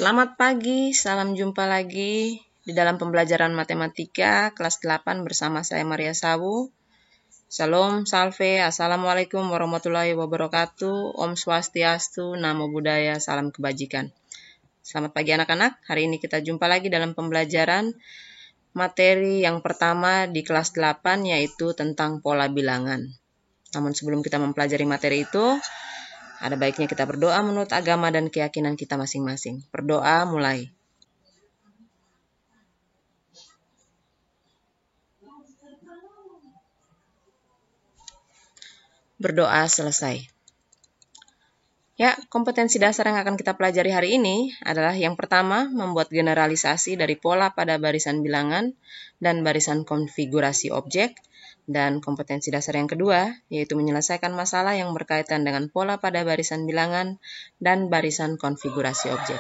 Selamat pagi, salam jumpa lagi di dalam pembelajaran matematika kelas 8 bersama saya Maria Sawu. Salam, salve, assalamualaikum warahmatullahi wabarakatuh, Om Swastiastu, Namo Buddhaya, salam kebajikan. Selamat pagi anak-anak, hari ini kita jumpa lagi dalam pembelajaran materi yang pertama di kelas 8 yaitu tentang pola bilangan. Namun sebelum kita mempelajari materi itu, ada baiknya kita berdoa menurut agama dan keyakinan kita masing-masing. Berdoa mulai. Berdoa selesai. Ya, kompetensi dasar yang akan kita pelajari hari ini adalah yang pertama, membuat generalisasi dari pola pada barisan bilangan dan barisan konfigurasi objek. Dan kompetensi dasar yang kedua, yaitu menyelesaikan masalah yang berkaitan dengan pola pada barisan bilangan dan barisan konfigurasi objek.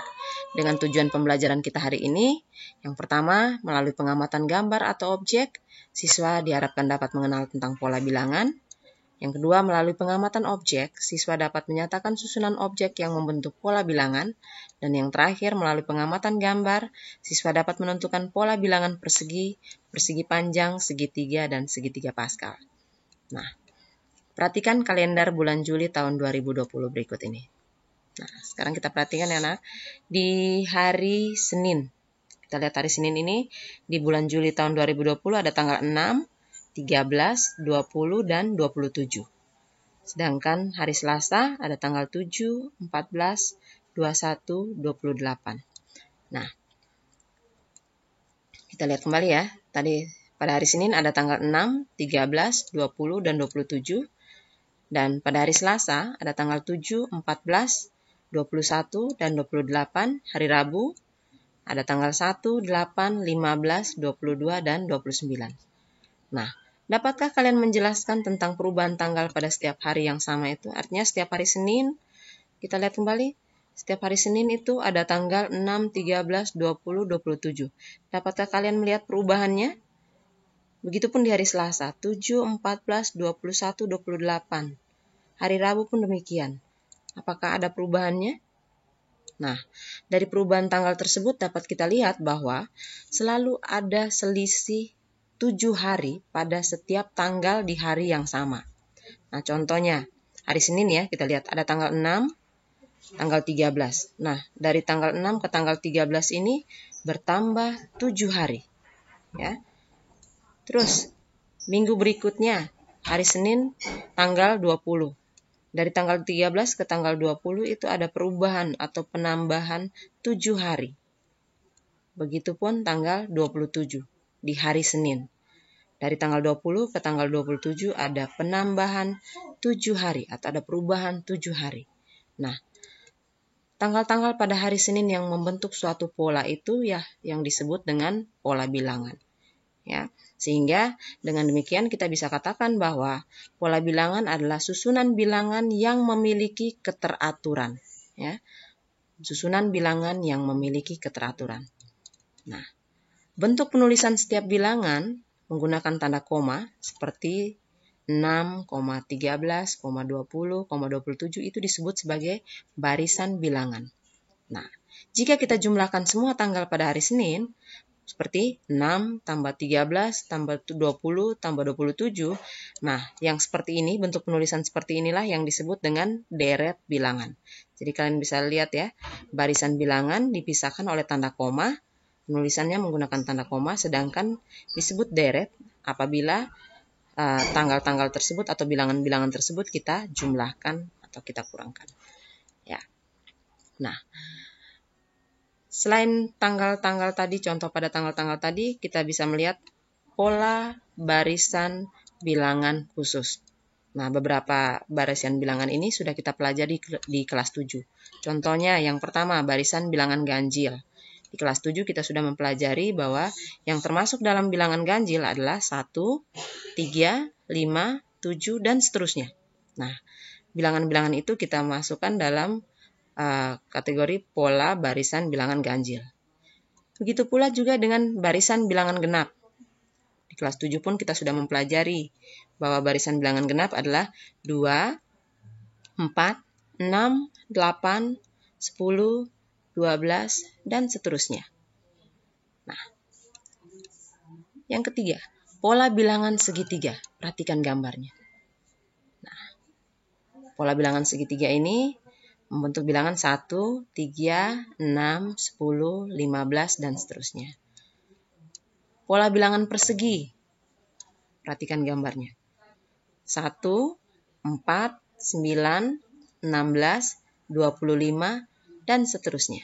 Dengan tujuan pembelajaran kita hari ini, yang pertama, melalui pengamatan gambar atau objek, siswa diharapkan dapat mengenal tentang pola bilangan. Yang kedua, melalui pengamatan objek, siswa dapat menyatakan susunan objek yang membentuk pola bilangan. Dan yang terakhir, melalui pengamatan gambar, siswa dapat menentukan pola bilangan persegi, persegi panjang, segitiga, dan segitiga Pascal. Nah, perhatikan kalender bulan Juli tahun 2020 berikut ini. Nah, sekarang kita perhatikan ya anak, di hari Senin. Kita lihat hari Senin ini, di bulan Juli tahun 2020 ada tanggal 6, 13, 20, dan 27. Sedangkan hari Selasa ada tanggal 7, 14, 21, 28. Nah, kita lihat kembali ya. Tadi pada hari Senin ada tanggal 6, 13, 20, dan 27. Dan pada hari Selasa ada tanggal 7, 14, 21, dan 28. Hari Rabu ada tanggal 1, 8, 15, 22, dan 29. Nah, dapatkah kalian menjelaskan tentang perubahan tanggal pada setiap hari yang sama itu? Artinya setiap hari Senin, kita lihat kembali, setiap hari Senin itu ada tanggal 6, 13, 20, 27. Dapatkah kalian melihat perubahannya? Begitupun di hari Selasa, 7, 14, 21, 28. Hari Rabu pun demikian. Apakah ada perubahannya? Nah, dari perubahan tanggal tersebut dapat kita lihat bahwa selalu ada selisih 7 hari pada setiap tanggal di hari yang sama. Nah, contohnya, hari Senin ya, kita lihat ada tanggal 6, tanggal 13. Nah, dari tanggal 6 ke tanggal 13 ini bertambah 7 hari. Ya. Terus, minggu berikutnya, hari Senin tanggal 20. Dari tanggal 13 ke tanggal 20 itu ada perubahan atau penambahan 7 hari. Begitupun tanggal 27 di hari Senin. Dari tanggal 20 ke tanggal 27 ada penambahan 7 hari atau ada perubahan 7 hari. Nah, tanggal-tanggal pada hari Senin yang membentuk suatu pola itu ya yang disebut dengan pola bilangan. Ya, sehingga dengan demikian kita bisa katakan bahwa pola bilangan adalah susunan bilangan yang memiliki keteraturan. Ya, susunan bilangan yang memiliki keteraturan. Nah, bentuk penulisan setiap bilangan menggunakan tanda koma seperti 6, 13, 20, 27 itu disebut sebagai barisan bilangan. Nah, jika kita jumlahkan semua tanggal pada hari Senin, seperti 6 tambah 13 tambah 20 tambah 27, nah yang seperti ini, bentuk penulisan seperti inilah yang disebut dengan deret bilangan. Jadi kalian bisa lihat ya, barisan bilangan dipisahkan oleh tanda koma, penulisannya menggunakan tanda koma, sedangkan disebut deret apabila tanggal-tanggal tersebut atau bilangan-bilangan tersebut kita jumlahkan atau kita kurangkan. Ya. Nah, selain tanggal-tanggal tadi, contoh pada tanggal-tanggal tadi, kita bisa melihat pola barisan bilangan khusus. Nah, beberapa barisan bilangan ini sudah kita pelajari di kelas 7. Contohnya yang pertama, barisan bilangan ganjil. Di kelas 7 kita sudah mempelajari bahwa yang termasuk dalam bilangan ganjil adalah 1, 3, 5, 7, dan seterusnya. Nah, bilangan-bilangan itu kita masukkan dalam kategori pola barisan bilangan ganjil. Begitu pula juga dengan barisan bilangan genap. Di kelas 7 pun kita sudah mempelajari bahwa barisan bilangan genap adalah 2, 4, 6, 8, 10, 12, dan seterusnya. Nah, yang ketiga, pola bilangan segitiga. Perhatikan gambarnya. Nah, pola bilangan segitiga ini membentuk bilangan 1, 3, 6, 10, 15, dan seterusnya. Pola bilangan persegi. Perhatikan gambarnya. 1, 4, 9, 16, 25, dan seterusnya.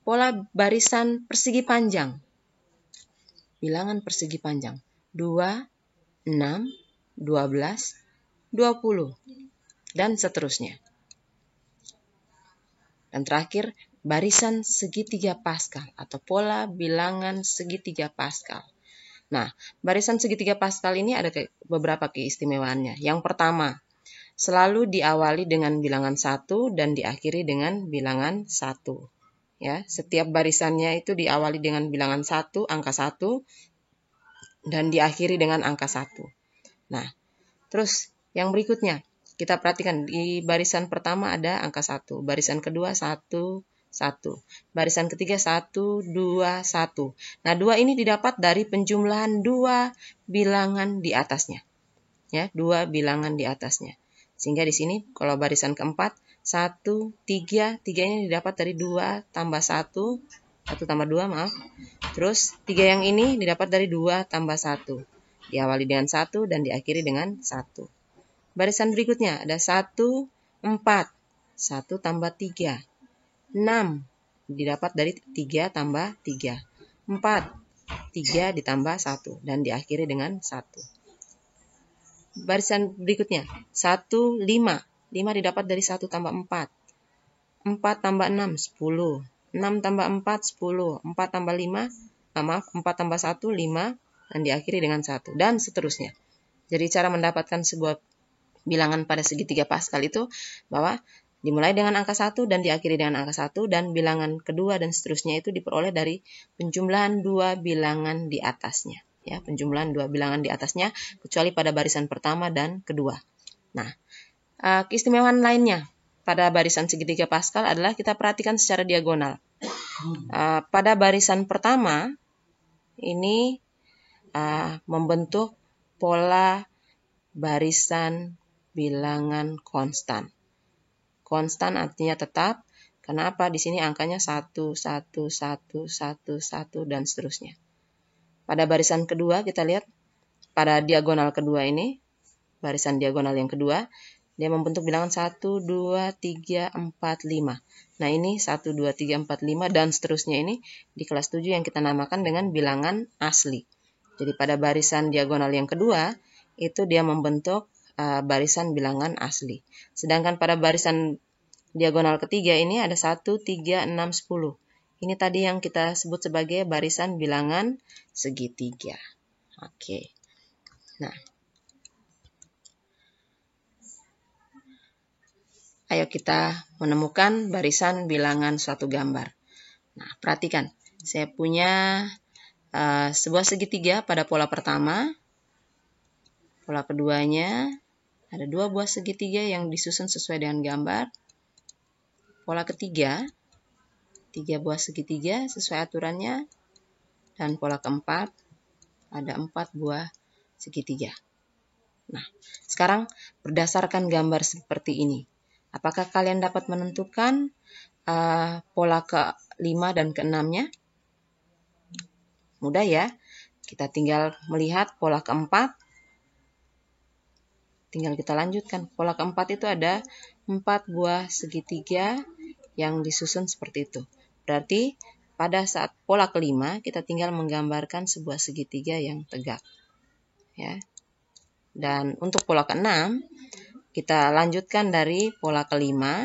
Pola barisan persegi panjang. Bilangan persegi panjang. 2, 6, 12, 20, dan seterusnya. Dan terakhir, barisan segitiga Paskal atau pola bilangan segitiga Paskal. Nah, barisan segitiga Paskal ini ada beberapa keistimewaannya. Yang pertama, selalu diawali dengan bilangan 1 dan diakhiri dengan bilangan 1. Ya, setiap barisannya itu diawali dengan bilangan 1, angka 1, dan diakhiri dengan angka 1. Nah, terus yang berikutnya, kita perhatikan di barisan pertama ada angka 1, barisan kedua 1, 1, barisan ketiga 1, 2, 1. Nah, 2 ini didapat dari penjumlahan 2 bilangan di atasnya. Ya, 2 bilangan di atasnya. Sehingga di sini kalau barisan keempat 1, 3, 3 ini didapat dari 2 tambah 1, 1 tambah 2, maaf. Terus 3 yang ini didapat dari 2 tambah 1. Diawali dengan 1 dan diakhiri dengan 1. Barisan berikutnya ada 1, 4. 1 tambah 3. 6 didapat dari 3 tambah 3. 4. 3 ditambah 1 dan diakhiri dengan 1. Barisan berikutnya 1, 5. 5 didapat dari 1 tambah 4. 4 tambah 6, 10. 6 tambah 4, 10. 4 tambah 5, 4 tambah 1, 5. Dan diakhiri dengan 1. Dan seterusnya. Jadi cara mendapatkan sebuah bilangan pada segitiga Paskal itu bahwa dimulai dengan angka 1 dan diakhiri dengan angka 1. Dan bilangan kedua dan seterusnya itu diperoleh dari penjumlahan 2 bilangan di atasnya. Ya, penjumlahan 2 bilangan di atasnya, kecuali pada barisan pertama dan kedua. Nah, keistimewaan lainnya pada barisan segitiga Paskal adalah kita perhatikan secara diagonal. Pada barisan pertama, ini membentuk pola barisan bilangan konstan. Konstan artinya tetap, kenapa? Di sini angkanya 1, 1, 1, 1, 1, dan seterusnya. Pada barisan kedua, kita lihat pada diagonal kedua ini, barisan diagonal yang kedua, dia membentuk bilangan 1, 2, 3, 4, 5. Nah, ini 1, 2, 3, 4, 5, dan seterusnya ini di kelas 7 yang kita namakan dengan bilangan asli. Jadi pada barisan diagonal yang kedua, itu dia membentuk barisan bilangan asli. Sedangkan pada barisan diagonal ketiga ini ada 1, 3, 6, 10. Ini tadi yang kita sebut sebagai barisan bilangan segitiga. Oke. Nah, ayo kita menemukan barisan bilangan suatu gambar. Nah, perhatikan. Saya punya sebuah segitiga pada pola pertama. Pola keduanya ada 2 buah segitiga yang disusun sesuai dengan gambar. Pola ketiga, 3 buah segitiga sesuai aturannya. Dan pola keempat, ada 4 buah segitiga. Nah, sekarang berdasarkan gambar seperti ini, apakah kalian dapat menentukan pola ke-5 dan ke-6-nya? Mudah ya. Kita tinggal melihat pola keempat. Tinggal kita lanjutkan. Pola keempat itu ada 4 buah segitiga yang disusun seperti itu. Berarti pada saat pola kelima, kita tinggal menggambarkan sebuah segitiga yang tegak. Ya. Dan untuk pola ke-6, kita lanjutkan dari pola kelima.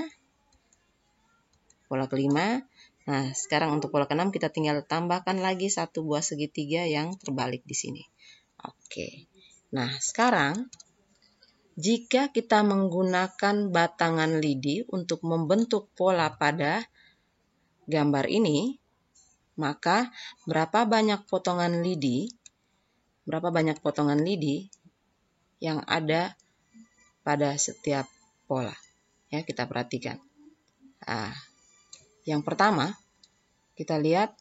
Pola kelima. Nah, sekarang untuk pola ke-6 kita tinggal tambahkan lagi 1 buah segitiga yang terbalik di sini. Oke. Nah, sekarang jika kita menggunakan batangan lidi untuk membentuk pola pada gambar ini, maka berapa banyak potongan lidi yang ada pada setiap pola? Ya, kita perhatikan. Nah, yang pertama, kita lihat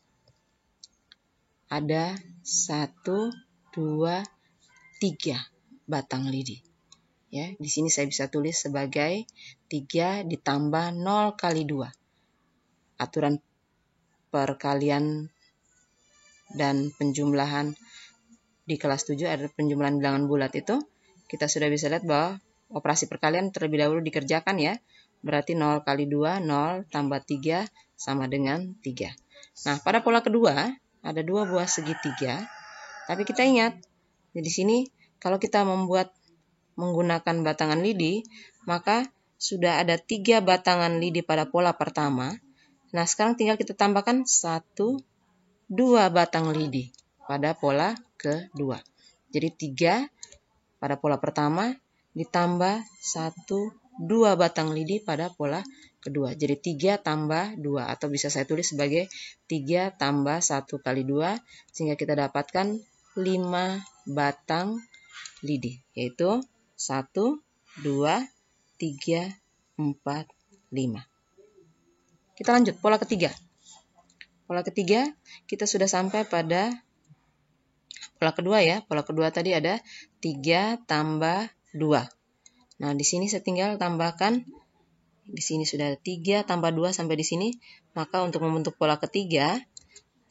ada 1, 2, 3 batang lidi. Ya, di sini saya bisa tulis sebagai 3 ditambah 0 kali 2. Aturan perkalian dan penjumlahan di kelas 7 ada penjumlahan bilangan bulat itu. Kita sudah bisa lihat bahwa operasi perkalian terlebih dahulu dikerjakan ya. Berarti 0 kali 2, 0 tambah 3 sama dengan 3. Nah, pada pola kedua ada 2 buah segitiga. Tapi kita ingat, di sini kalau kita menggunakan batangan lidi, maka sudah ada 3 batangan lidi pada pola pertama. Nah, sekarang tinggal kita tambahkan 1, 2 batang lidi pada pola kedua. Jadi 3 pada pola pertama ditambah 1, 2 batang lidi pada pola kedua. Jadi 3 tambah 2, atau bisa saya tulis sebagai 3 tambah 1 kali 2, sehingga kita dapatkan 5 batang lidi, yaitu 1, 2, 3, 4, 5. Kita lanjut, pola ketiga. Pola ketiga, kita sudah sampai pada pola kedua ya. Pola kedua tadi ada 3 tambah 2. Nah, di sini saya tinggal tambahkan, di sini sudah ada 3 tambah 2 sampai di sini. Maka untuk membentuk pola ketiga,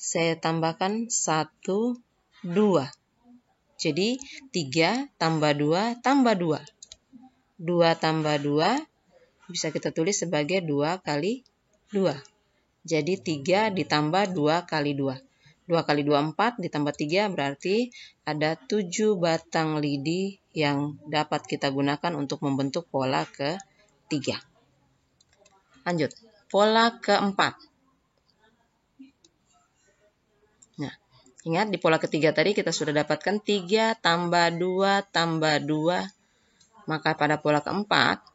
saya tambahkan 1, 2. Jadi 3 tambah 2 tambah 2. 2 tambah 2 bisa kita tulis sebagai 2 kali 2. Jadi 3 ditambah 2 kali 2. 2 kali 2, 4, ditambah 3 berarti ada 7 batang lidi yang dapat kita gunakan untuk membentuk pola ketiga. Lanjut, pola keempat. Nah, ingat di pola ketiga tadi kita sudah dapatkan 3 tambah 2 tambah 2. Maka pada pola keempat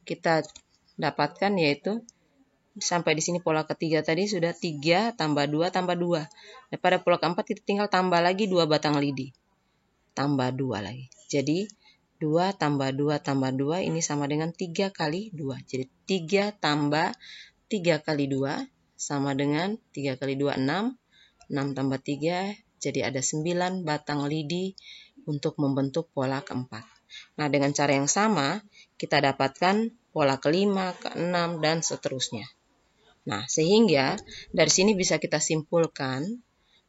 kita dapatkan yaitu sampai di sini pola ketiga tadi sudah 3 tambah 2 tambah 2. Dan pada pola keempat kita tinggal tambah lagi 2 batang lidi. Tambah 2 lagi. Jadi 2 tambah 2 tambah 2 ini sama dengan 3 kali 2. Jadi 3 tambah 3 kali 2 sama dengan 3 kali 2, 6. 6 tambah 3, jadi ada 9 batang lidi untuk membentuk pola keempat. Nah, dengan cara yang sama, kita dapatkan pola kelima, keenam, dan seterusnya. Nah, sehingga dari sini bisa kita simpulkan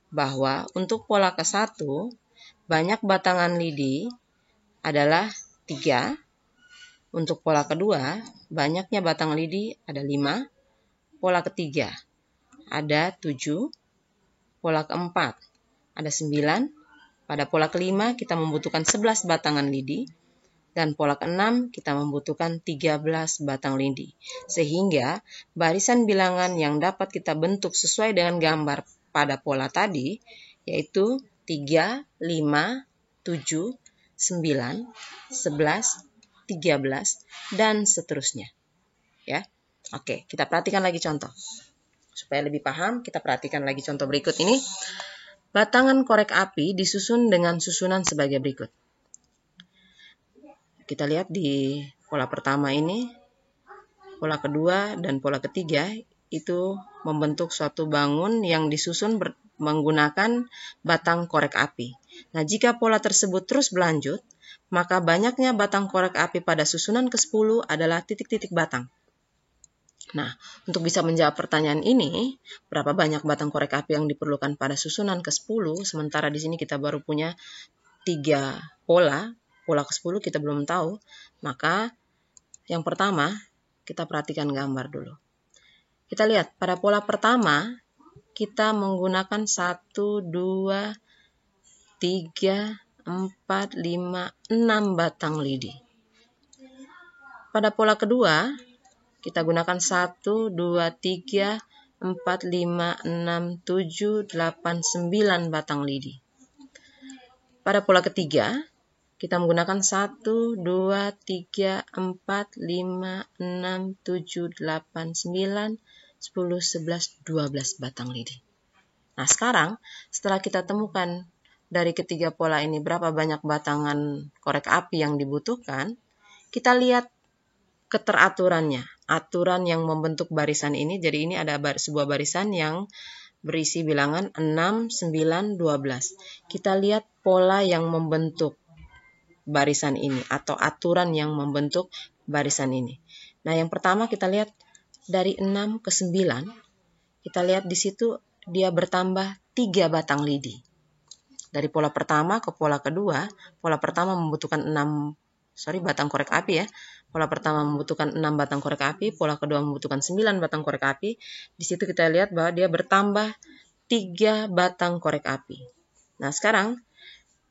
bahwa untuk pola ke-1, banyak batangan lidi adalah 3. Untuk pola kedua, banyaknya batang lidi ada 5. Pola ketiga ada 7. Pola keempat ada 9. Pada pola kelima kita membutuhkan 11 batangan lidi. Dan pola ke-6 kita membutuhkan 13 batang lidi. Sehingga barisan bilangan yang dapat kita bentuk sesuai dengan gambar pada pola tadi, yaitu 3, 5, 7, 9, 11, 13, dan seterusnya. Ya, oke, kita perhatikan lagi contoh. Supaya lebih paham, kita perhatikan lagi contoh berikut ini. Batangan korek api disusun dengan susunan sebagai berikut. Kita lihat di pola pertama ini, pola kedua dan pola ketiga itu membentuk suatu bangun yang disusun menggunakan batang korek api. Nah, jika pola tersebut terus berlanjut, maka banyaknya batang korek api pada susunan ke-10 adalah titik-titik batang. Nah, untuk bisa menjawab pertanyaan ini, berapa banyak batang korek api yang diperlukan pada susunan ke-10, sementara di sini kita baru punya 3 pola. Pola ke-10 kita belum tahu, maka yang pertama kita perhatikan gambar dulu. Kita lihat pada pola pertama kita menggunakan 1, 2, 3, 4, 5, 6 batang lidi. Pada pola kedua kita gunakan 1, 2, 3, 4, 5, 6, 7, 8, 9 batang lidi. Pada pola ketiga kita menggunakan 1, 2, 3, 4, 5, 6, 7, 8, 9, 10, 11, 12 batang lidi. Nah, sekarang setelah kita temukan dari ketiga pola ini berapa banyak batangan korek api yang dibutuhkan, kita lihat keteraturannya. aturan yang membentuk barisan ini. Jadi ini ada sebuah barisan yang berisi bilangan 6, 9, 12. Kita lihat pola yang membentuk barisan ini atau aturan yang membentuk barisan ini. Nah, yang pertama kita lihat dari 6 ke 9. Kita lihat di situ dia bertambah 3 batang lidi. Dari pola pertama ke pola kedua, pola pertama membutuhkan 6 batang korek api ya. Pola pertama membutuhkan 6 batang korek api, pola kedua membutuhkan 9 batang korek api. Di situ kita lihat bahwa dia bertambah 3 batang korek api. Nah, sekarang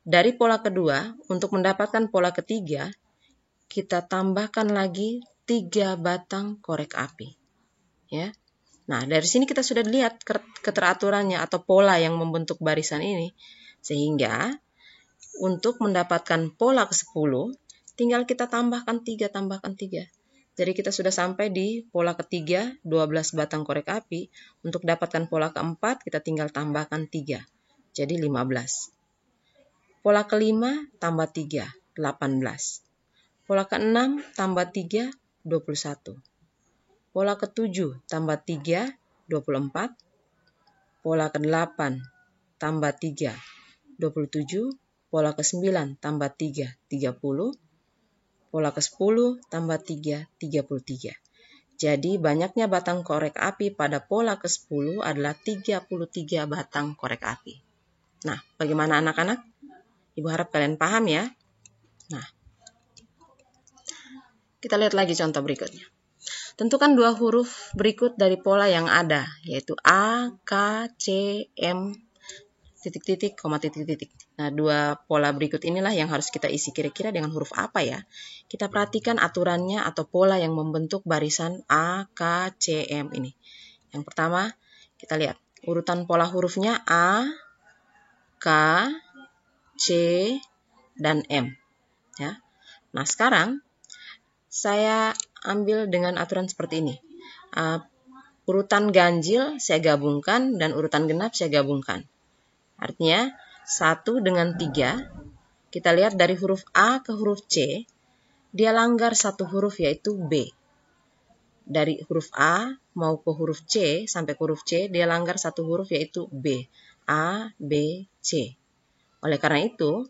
dari pola kedua, untuk mendapatkan pola ketiga, kita tambahkan lagi 3 batang korek api. Ya. Nah, dari sini kita sudah lihat keteraturannya atau pola yang membentuk barisan ini. Sehingga untuk mendapatkan pola ke-10, tinggal kita tambahkan 3, tambahkan 3. Jadi kita sudah sampai di pola ketiga, 12 batang korek api. Untuk dapatkan pola keempat, kita tinggal tambahkan 3. Jadi 15. Pola kelima tambah 3, 18. Pola ke-6 tambah 3, 21. Pola ke-7 tambah 3, 24. Pola ke-8 tambah 3, 27. Pola ke-9 tambah 3, 30. Pola ke-10 tambah 3, 33. Jadi banyaknya batang korek api pada pola ke-10 adalah 33 batang korek api. Nah, bagaimana anak-anak? Ibu harap kalian paham ya. Nah, kita lihat lagi contoh berikutnya. Tentukan 2 huruf berikut dari pola yang ada, yaitu A, K, C, M, titik-titik, koma titik-titik. Nah, 2 pola berikut inilah yang harus kita isi. Kira-kira dengan huruf apa ya? Kita perhatikan aturannya atau pola yang membentuk barisan A, K, C, M ini. Yang pertama, kita lihat urutan pola hurufnya A, K, C, dan M. Ya. Nah, sekarang saya ambil dengan aturan seperti ini. Urutan ganjil saya gabungkan dan urutan genap saya gabungkan. Artinya 1 dengan 3, kita lihat dari huruf A ke huruf C, dia langgar 1 huruf yaitu B. Dari huruf A mau ke huruf C sampai ke huruf C, dia langgar 1 huruf yaitu B. A, B, C. Oleh karena itu,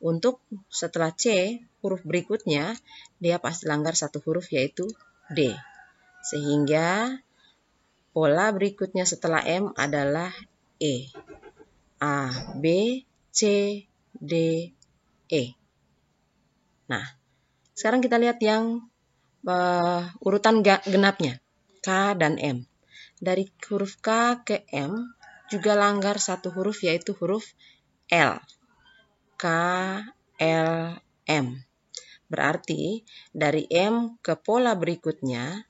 untuk setelah C, huruf berikutnya, dia pasti langgar 1 huruf yaitu D. Sehingga pola berikutnya setelah M adalah E. A, B, C, D, E. Nah, sekarang kita lihat yang urutan genapnya, K dan M. Dari huruf K ke M juga langgar 1 huruf yaitu huruf L. K, L, M. Berarti dari M ke pola berikutnya,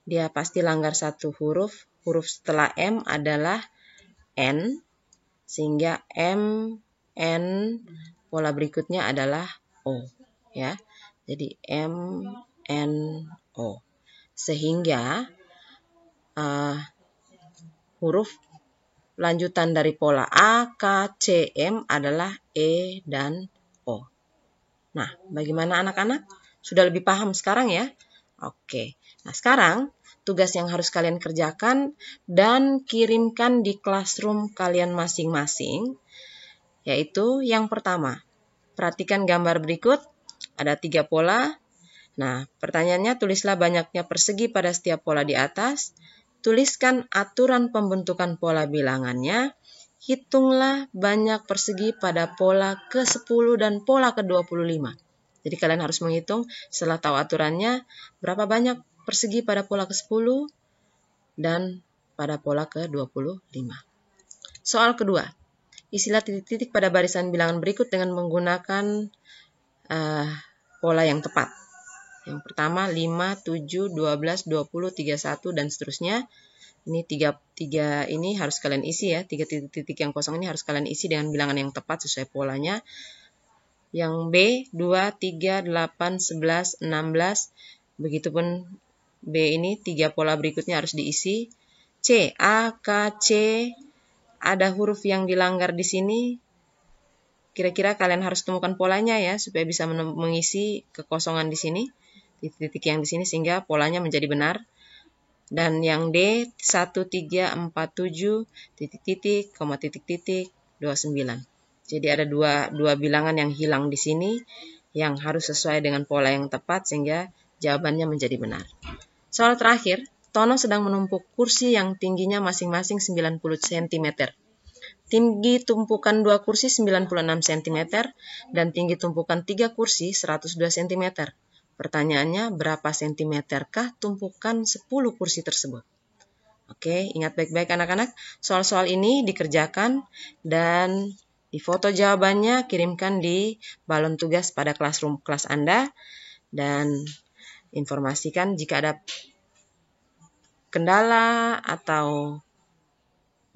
dia pasti langgar 1 huruf. Huruf setelah M adalah N, sehingga M, N, pola berikutnya adalah O. Ya, jadi M, N, O. Sehingga huruf lanjutan dari pola A, K, C, M adalah E dan O. Nah, bagaimana anak-anak? Sudah lebih paham sekarang ya? Oke. Nah, sekarang tugas yang harus kalian kerjakan dan kirimkan di classroom kalian masing-masing, yaitu yang pertama, perhatikan gambar berikut, ada 3 pola. Nah, pertanyaannya tulislah banyaknya persegi pada setiap pola di atas. Tuliskan aturan pembentukan pola bilangannya. Hitunglah banyak persegi pada pola ke-10 dan pola ke-25. Jadi kalian harus menghitung setelah tahu aturannya berapa banyak persegi pada pola ke-10 dan pada pola ke-25. Soal kedua, isilah titik-titik pada barisan bilangan berikut dengan menggunakan pola yang tepat. Yang pertama 5, 7, 12, 20, 31 dan seterusnya. Ini tiga ini harus kalian isi ya. 3 titik-titik yang kosong ini harus kalian isi dengan bilangan yang tepat sesuai polanya. Yang B 2, 3, 8, 11, 16. Begitupun B ini 3 pola berikutnya harus diisi. C, A, K, C. Ada huruf yang dilanggar di sini. Kira-kira kalian harus temukan polanya ya supaya bisa mengisi kekosongan di sini. Titik-titik yang di sini sehingga polanya menjadi benar. Dan yang D 1347 titik-titik, koma titik-titik 29. Jadi ada dua bilangan yang hilang di sini yang harus sesuai dengan pola yang tepat sehingga jawabannya menjadi benar. Soal terakhir, Tono sedang menumpuk kursi yang tingginya masing-masing 90 cm. Tinggi tumpukan 2 kursi 96 cm dan tinggi tumpukan 3 kursi 102 cm. Pertanyaannya, berapa sentimeterkah tumpukan 10 kursi tersebut? Oke, ingat baik-baik anak-anak. Soal-soal ini dikerjakan dan difoto jawabannya, kirimkan di balon tugas pada classroom kelas Anda. Dan informasikan jika ada kendala atau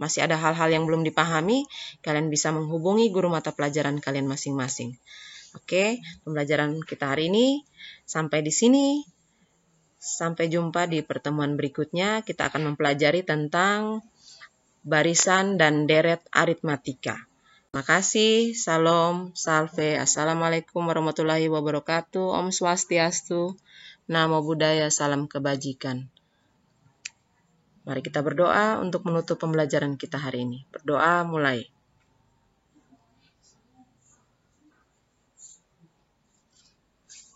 masih ada hal-hal yang belum dipahami, kalian bisa menghubungi guru mata pelajaran kalian masing-masing. Oke, pembelajaran kita hari ini sampai di sini. Sampai jumpa di pertemuan berikutnya. Kita akan mempelajari tentang barisan dan deret aritmatika. Terima kasih. Salam, salve, assalamualaikum warahmatullahi wabarakatuh. Om Swastiastu, Namo Buddhaya, salam kebajikan. Mari kita berdoa untuk menutup pembelajaran kita hari ini. Berdoa mulai.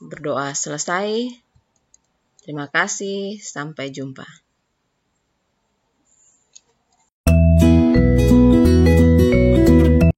Berdoa selesai. Terima kasih. Sampai jumpa.